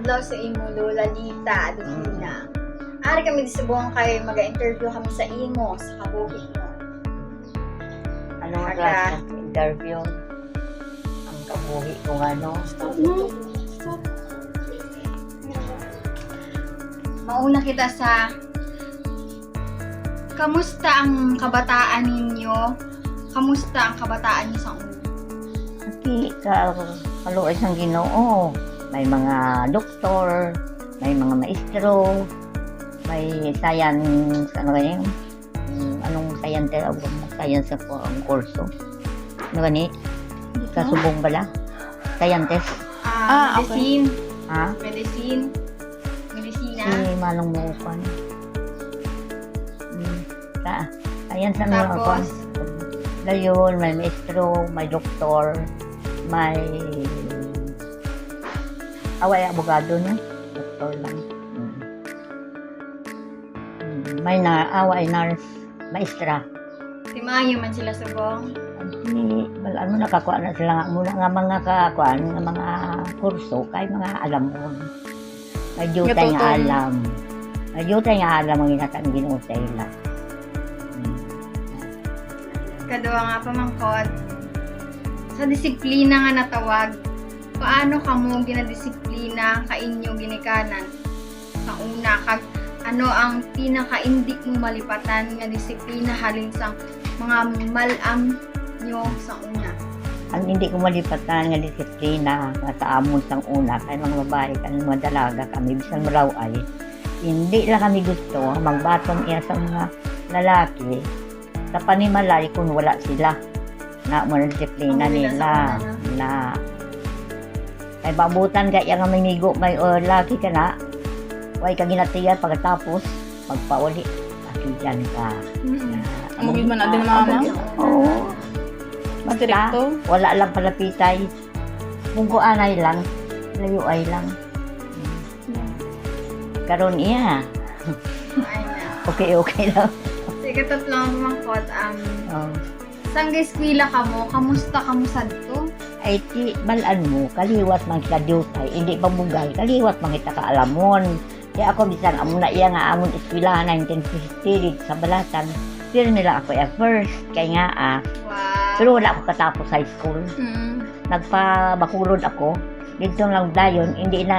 adlaw sa imo Lola Lita Lucina. Ari kami disubong kay maga-interview kami sa imo sa kabuhi mo. Anong klase ng interview? Ang kabuhi kung ano. Mauna kita sa kamusta ang kabataan ninyo? Kamusta ang kabataan niyo sa una? Kasi kaluoy ng Ginoo, may mga doktor, may mga maestro, may science, ano ganyan, anong science science ako ang kurso. Ano ganit? Kasubong bala? Scientist? Medicine. Ha? Medicina. Si Manong Mukan. Science ano ako? Tapos, Ngayon, may maestro, may doktor, may abogado niya. Doktor lang. May away nurse, maestra. si Mayo man sila subong. Ano nakakuha na sila nga muna nga mga kakuan, nga mga kurso, kay mga alam mo. May jutay nga alam. May jutay nga alam ang inatang Ginoo sa ila. Kaduwa nga pamangkot. Sa disiplina nga natawag, paano kamo ginadisiplina ka inyo ginikanan? Sa una, kag ano ang pinaka-hindi mo malipatan nga disiplina halin sa mga malam nyo sa una? Ang hindi ko malipatan nga disiplina nga sa amon sang una, kay mga babae, kay mga dalaga kami, bisan maraw ay, hindi lang kami gusto magbatong iya sa mga lalaki sa panimalay kung wala sila na mga disiplina nila na ay babutan kaya nga may migo may laki ka na way ka ginatiyan pagkatapos magpauli akiyan ka Amugid man na din mama? oo basta Direkto? wala lang palapitay kung kuanay lang layuay lang karon iya Ay na. okay lang Sige, tatlong pamangkot. oh. Sang eskwela ka mo, kamusta ka mo sadto? Ay ti balaan mo kaliwat man kita diutay hindi pa bugay kaliwat man kita kaalamon kaya ako bisan amo na iya nga amon eskwelahan 1950 sa balatan pero nila ako first kay nga Wow. pero wala ako katapos high school nagpabakulod ako dito lang dayon hindi na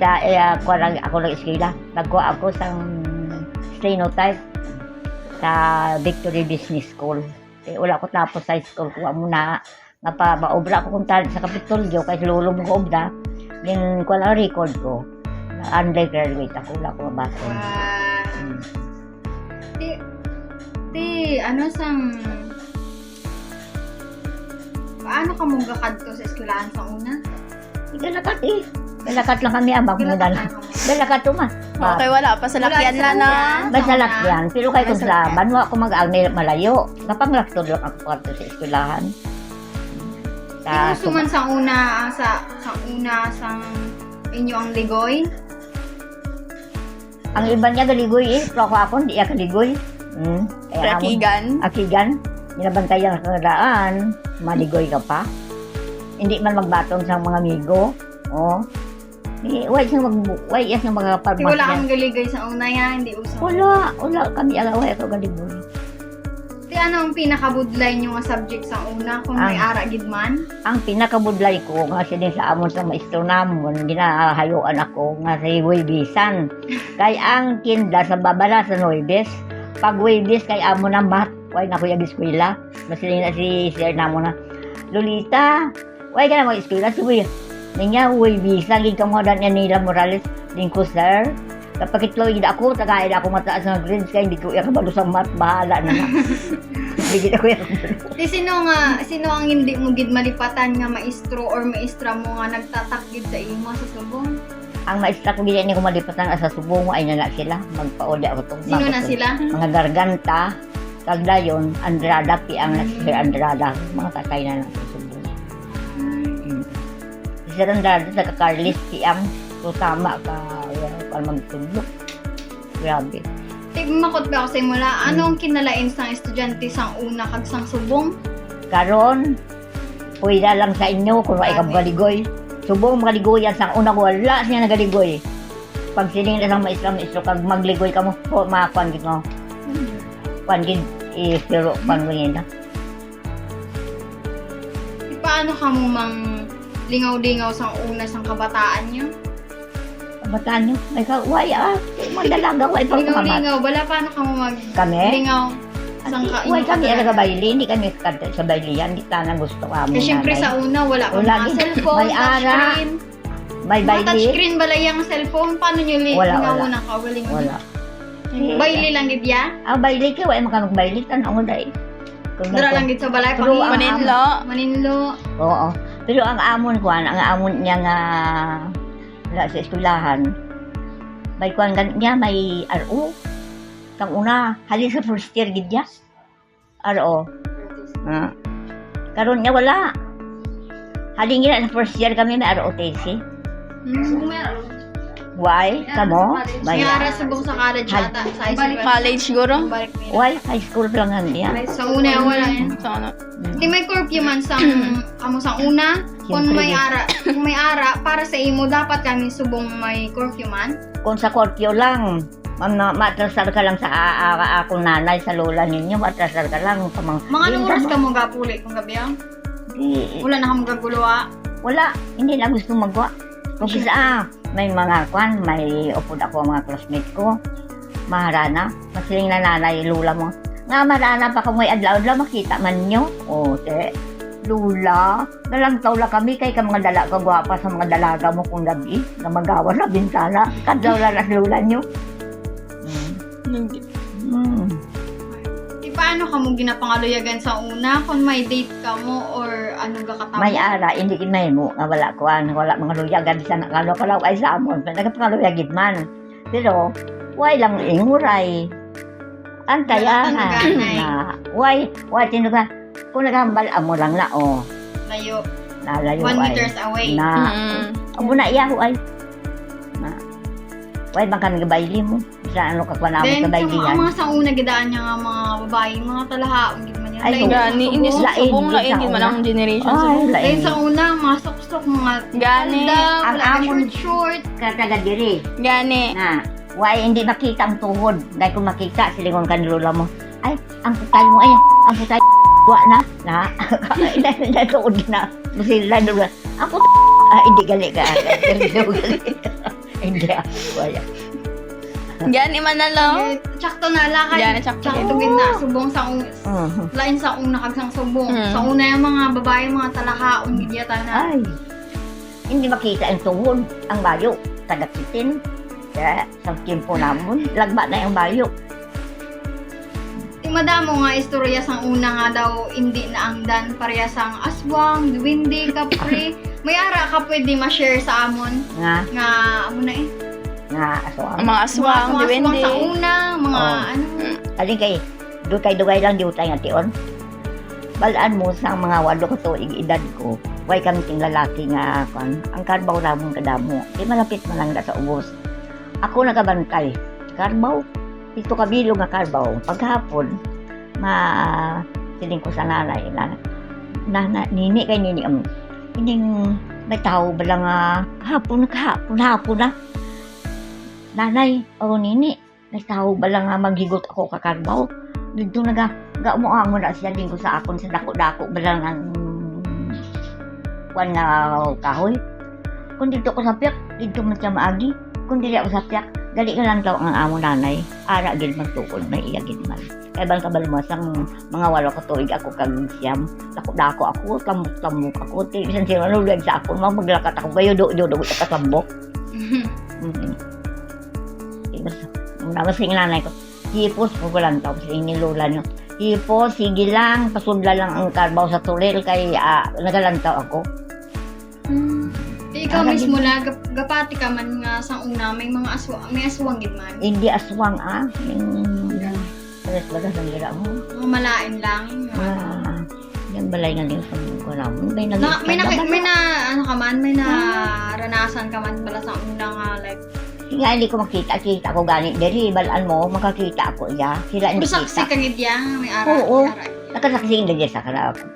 sa ako lang eskwela nagkuha ako sa stenotype sa Victory Business School wala ko tapos high school kuha muna maobra ko kung talent sa Kapitolyo kay lulong ko obra din ko lang record ko na undergraduate ako wala ko mabasa Wow. Ano sang paano ka mong gakadto sa eskwelahan sa una? galakat lang kami abang mo dala galakat man Okay, wala pa sa lakyan na na. basta lakyan pero kay kung sa banwa ko mag-agnay malayo kapanglakto lang ako parto sa eskwelahan Gusto man sa una sang inyo ang ligoy? ang iba niya galigoy pero ako hindi kaligoy kaya akigan nilabantayan ka daan maligoy ka pa hindi man magbatong sa mga amigo why siyang mga parmas Wala kang galigay sa una yan, hindi uso. wala kami alaway ako galigoy Ano ang pinakabudlay nyo nga subject sa una kung may ara gid man? ang pinakabudlay ko nga din sa amon sa maestro namon ginahayuan ako nga sa Huwebes-an kay ang kinda sa babala sa Huwebes pag Huwebes kay amon na mat way na kuya eskwela masilin na si sir namon na Lolita way ka na mag-eskwela si Kuya niya Huwebes-an gid kamo dan nila Morales din ko sir kapag itloy ako tagaid ako mataas nga grades kay hindi ko kabalo sa mat bahala na bigit ako yan. Sino ang hindi mo gid malipatan nga maestro or maestra mo nga nagtatakgid sa imo sa subong? Ang maestra ko gid ni ko malipatan sa subong ay na sila magpauli ako tong Sino na sila? mga garganta kagdayon Andrada ang Sir Andrada mga tatay na lang sa subong. Sir Andrada sa Carlis ang so tama ka magtulog. Grabe. Makot ba ako sa imula, ano ang kinalain sang estudyante sang una kag sang subong? Karon, pwede lang sa inyo kung ay kabaligoy. Subong magaligoyan sa una ko, wala siya nagaligoy. Pag sining na sang maestro, kag magligoy ka mo, po, makakuan gid mo. Kuan gid, pero kuan mo yun na. Paano ka mo mang lingaw-lingaw sa una sang kabataan niyo? Kabataan nyo, may kaway magdalaga, way pang pamamat. Lingaw-lingaw, wala paano ka mo Kami? lingaw sang Way kami, alaga bayli, hindi kami sa bayli yan, hindi na gusto ka mo. Kasi syempre sa una, wala kang Wala mga din. cellphone, May ara. touchscreen. May Mga bayli, touchscreen balay ang cellphone, paano nyo Wala, lingaw wala. na ka? Waling wala. Bayli lang gid ya? Bayli ka, way makamag bayli, tanong mo dahil. Dara lang gid sa balay, Pero ang- Manilo. Maninlo. Oo. Pero ang amon niya nga wala sa eskwelahan. May kuan niya may RO. Kang una, halin sa first year gid niya. RO. Karon niya wala. Halin niya sa first year kami may ROTC. Why? Kamo? May May ara subong sa college ata, sa high school. College siguro. Balik nila. Why? High school lang nga niya. Sa una, wala yan. So, ano? Di may curfew man sa kamo sa una. Kung Siyempre, may ara para sa imo dapat kami subong may curfew man. Kung sa korpyo lang, matrasar ka lang sa akong nanay, sa lola ninyo, matrasar ka lang. Mga anong oras ka mo gapuli kung gabi ah? Wala na ka mo gaguloa. Wala, hindi na gusto magwa. Kung kisa, may mga kwan, may upod ako mga classmate ko. Maharana, masiling na nanay, lula mo. Nga marana pa kung may adlaw-adlaw, makita man nyo. O, lula, nalantaw lang kami kay ka mga dalaga, gwapa sa mga dalaga mo kung gabi, na magawa na bintana. Kadlaw lang ang lula nyo. Paano ka mo ginapangaluyagan sa una? Kung may date ka mo or ano ka katapos? May ara, hindi may mo, nga wala ko, wala mga luyagan sa nakalo, kalaw ay sa amon, nagpakaluyagid man. Pero, why lang inguray? Antayahan na, why, tinuga, kung naghambal amo lang na, Layo. nalayo 1 ay, meters away. na, amo na iyaho ay, na, why bang kami gabayli mo? Sa ano ka pa namin Then, gabayli ang yan? mga sa una gidaan niya nga mga babae, mga talahaon, gid man yan. Ay, Lain Gani, hindi sa sa Lain, subong hindi lain, sa hindi man una. ang generation Ay, subong. lain. Then sa una, mga sok-sok, mga Gani. Ang amon- short. Kataga diri, Gani. na, why hindi makita ang tuhod? Dahil kung makita, silingon ka ni lola mo, ay, ang putay mo, ang putay, wa na, hindi tuhod na, masila doon, ang putay, hindi gali ka, hindi, wala. Gani man na lang. Tsakto na lakay. Yan, tsakto. gid na, subong sa lain sa una kagsang subong. Mm. Sa una yung mga babae, mga talahaon, gid yata na. Ay, hindi makita ang tuhod, ang bayo, taga-kitin, kaya sa kimpo namon, lagba na yung bayo. Madamo nga istorya sang una nga daw hindi na angdan pareha sang aswang, duwindi, kapre. May ara ka pwede ma-share sa amon nga amo na Nga, aswang. Ang mga aswang, mga diwende. sa una, mga Oh. ano. Alin kay, dugay lang diutay nga tiyon. Balaan mo sa mga 8 ka tuig edad ko, way kami ting lalaki nga kon. Ang karbaw ramon kadamo. Di malapit man lang na sa ubos. Ako nagabantay. Karbaw. Ito kabilo nga karbaw. Paghapon, siling ko sa nanay. Nini kay nini ining may tao ba lang hapon na. Nanay, nini, may tao ba lang maghigot ako kakarbaw? Dito gaumo na siya din ko sa akon sa dako-dako ba lang ang kuwan nga kahoy. Kung dito ko sa piyak, dito man siya maagi. Kung dili ako sa piyak, gali ka lang daw ang amo nanay. Ara gid man tukod, may iya gid man. Kaya bang kabalmo sang mga 8 ka tuig ako kag siyam. Dako-dako ako, tambok ako. Bisan siya nalulad sa ako, maglakat ako kayo do ka tambok. Namasing nanay ko, hipos mo ko lang tao sa inilulan nyo. Hipos, sige lang, pasudla lang ang karbaw sa tulil kay nagalantaw ako. Ikaw mismo na gapati ka man nga sa una may mga aswang gid man. Hindi aswang Pares baga sa gira mo. Mga malain lang. Yung balay nga din sa mga kulam. May ano ka man, may naranasan ka man bala sa una nga like nga hindi ko makita ko gani. Dali, balaan mo, makakita ako iya. Sila hindi busaksi kita. ka gid ya, may ara. Oo. may ara. Nakasaksing na dyan sa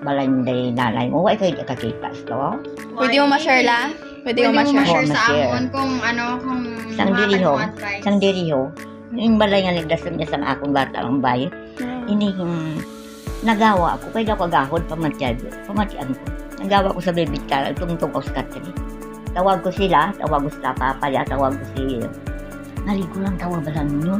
balay day nanay mo. Huwag kayo kakita. So, Pwede mo ma-share la? Pwede ko mo ma-share. ma-share Oo, sa ma-share. amon kung ano, kung Sang mga diriho, kanong advice. sang diriho, yung balay nga nagdasal niya sa akong bata ang bayi, ini nagawa ako, kaya ako agahod, pamatiyan ko. Nagawa ko sa bibig ka, tungtong ko sa katri. Tawag ko sila, tawag ko sa papaya, tawag ko si, naligo lang tawag ba lang ninyo?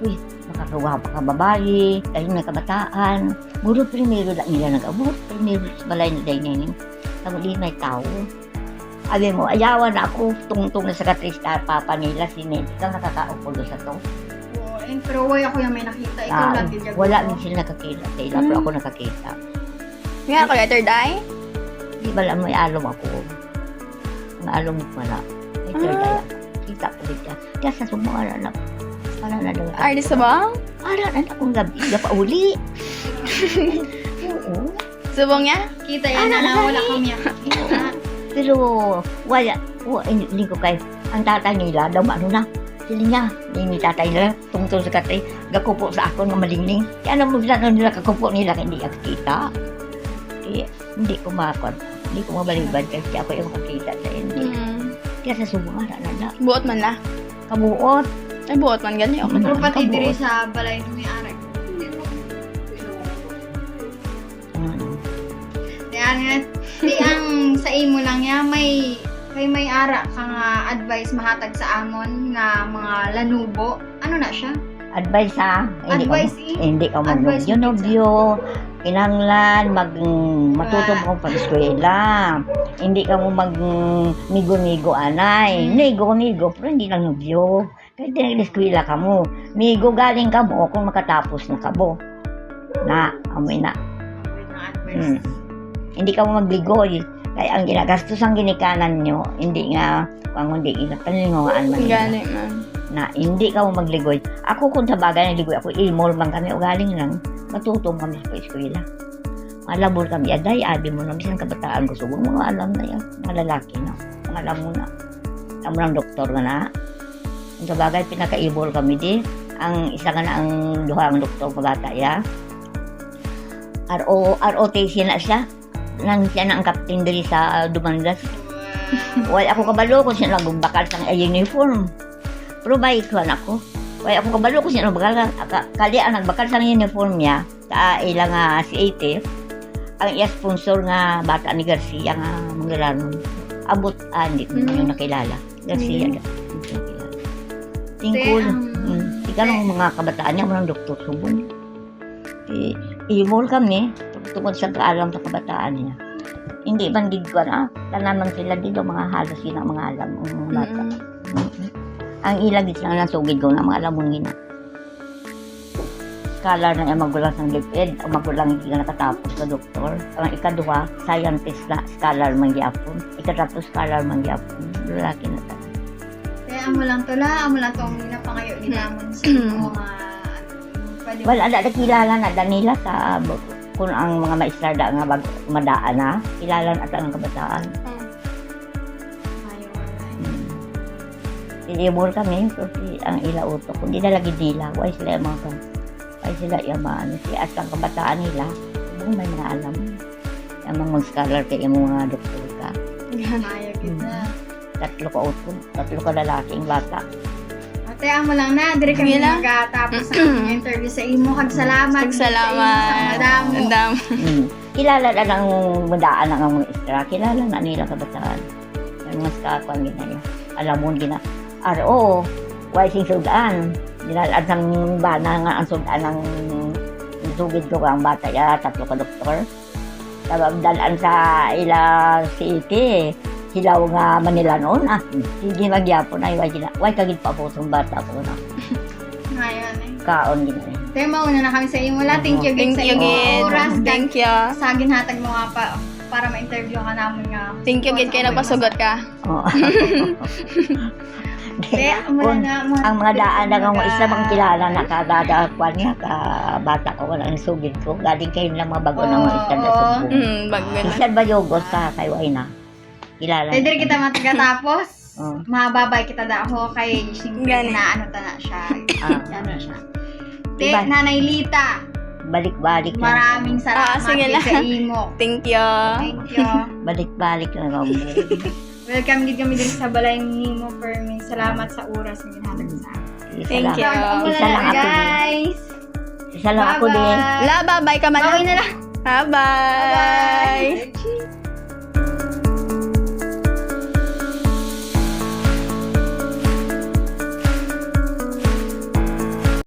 Uy, makagawa pa ka babae, dahil may kabataan. Muro primero lang nila nag-abot, primero sa balay na dahil ninin. Tawag din may tao. Abi mo, ayawan na ako, tungtong na sa katrista, papa nila, sinil, ikaw nakakaupulo sa to. Oo, pero way ako yung may nakita. Ikaw lang din yung Wala din sila nakakita, kaya pero ako nakakita. Nga ako, third eye? Di ba lang may alom ako? Ang alom ko wala. May third eye ako. Kita ko dito. Kaya sa sumara na. Para na daw. Artist ba? Para na akong gabi. Gapa uli. Oo. Subong niya? Kita yan na wala kami nakakita. Pero wala. Hindi ko kay ang tatay nila daw ano na. Sila niya. Hindi tatay nila. Tungtong sa katay. Gakupo sa ako ng malingling. Kaya alam mo sila nila kakupo nila. Hindi ako kita. Hindi ko makakot. Hindi ko mabalibad kasi ako yung makakita sa hindi. Kaya sa sumara na na. Buot man na. Kabuot. Ay, buot man gani. Okay. Pero pati Kabuot. diri sa balay ng may-ari. Di ang sa imo lang ya may ara ka nga advice mahatag sa amon nga mga lanubo. Ano na siya? Advice ha? Advice, Hindi ka Advice, mag-nobyo. Kinanglan, matutong kong pag-eskwela. Hindi ka mo mag-migo-migo anay. Migo-migo, pero hindi lang nobyo. Kahit nag-eskwela ka mo. Migo galing ka mo kung makatapos na ka mo. Na, amoy na. Wait na advice. Hindi ka mo magligoy. Kaya ang ginagastos ang ginikanan nyo, hindi nga, kung hindi inapalinguan man nila. Gani man. Na hindi ka mo magligoy. Ako kung sa bagay nagligoy ako, ilmol man kami o galing lang, matutong kami sa eskwela. Malabor kami, aday, adi mo na, bisang kabataan gusto mo, mga alam na yan, mga lalaki na, mga alam mo na. Alam mo ng doktor nga na. Kung sa bagay, pinaka-ibol kami di, ang isa nga na ang duhang doktor pagata ya. ROTC na siya. Nang siya na ang captain diri sa Dumangas. Wala ako kabalo kung siya nagbakal sa uniform. Pero ba ikuan ako? Wala ako kabalo kung siya nagbakal. Kali ang nagbakal sa uniform niya sa ilang si ATF. Ang sponsor nga bata ni Garcia nga manggalanon. Abot, hindi ko yung nakilala. Garcia. Tingkol. Ika ng mga kabataan niya, mga doktor subong. I-mall kami tungkol sa kaalam sa kabataan niya. Hindi man gidko na, tanaman sila dito, mga halos sila mga alam ang mga bata. Ang ilag sila na sugid ko na mga alam mong gina. Scholar na yung magulang ng lipid, ang magulang hindi ka nakatapos sa doktor. Ang ikaduha, scientist na scholar mangyapon. Ikatapos scholar mangyapon. Lalaki na tayo. Kaya amo lang itong pinapangayo ni Damon sa imo mga pwede mo. Well, ada kilala na Danila sa kung ang mga maestrada nga madaan na, kilala na ang kabataan. Iibol kami, kasi ang ilauto, kung di na lagi nila, why sila yung mga why sila yung mga, si at ang kabataan nila, kung may mga alam, yung mga mag-scholar kayo yung mga doktor ka. Mayo kita. Tatlo ka lalaking bata. Ate, amo lang na. Dire kami Sige lang. nagkatapos sa interview sa imo. Kagsalamat. Salamat. Madamo. Kilala na ng madaan ng mga istra, kilala na nila kabataan. Yung mas kakuan ginaya. Alam mo, why sing sudan? Dinalaan ng bana nga ang sudan ng sugid ko ang bata ya, tatlo ka doktor. Tapos dalaan sa ila city. Sila nga Manila noon, hindi magyapon ay why kagid pa po itong bata ko na. Ngayon eh. Kaon din eh. Kaya mauna na kami sa imo. Wala, thank you Thank sa you, imo Gid. oras. Thank you. Sa ginhatag mo nga para ma-interview ka namin nga. Thank you, Gid, kayo nagpasugot ka. Oo. Kaya, mula na. Ang mga daan na mga isa mga kilala na kadadakuan niya, ka bata ko, walang sugid ko. Galing kayo lang mga bago ng mga isa na sugbong. Bago na. Isa ba yogos sa kayway na? Kilala Kaya dire kita matigatapos. Oo. Mababay kita daho kay siyempre Gani. na ano ta na siya. Ano siya. Te, Diba? Nanay Lita, Balik-balik lang. maraming salamat sige lang. sa imo. Thank you. Thank you. Balik-balik lang ako. Welcome din kami din sa balay ni mo, Permin. Salamat sa oras na ginhatag sa akin. Thank you. Isa lang ako din. Guys! Isa lang ako din. Bye-bye! La, bye-bye ka man. Bye na lang! Bye-bye. Bye!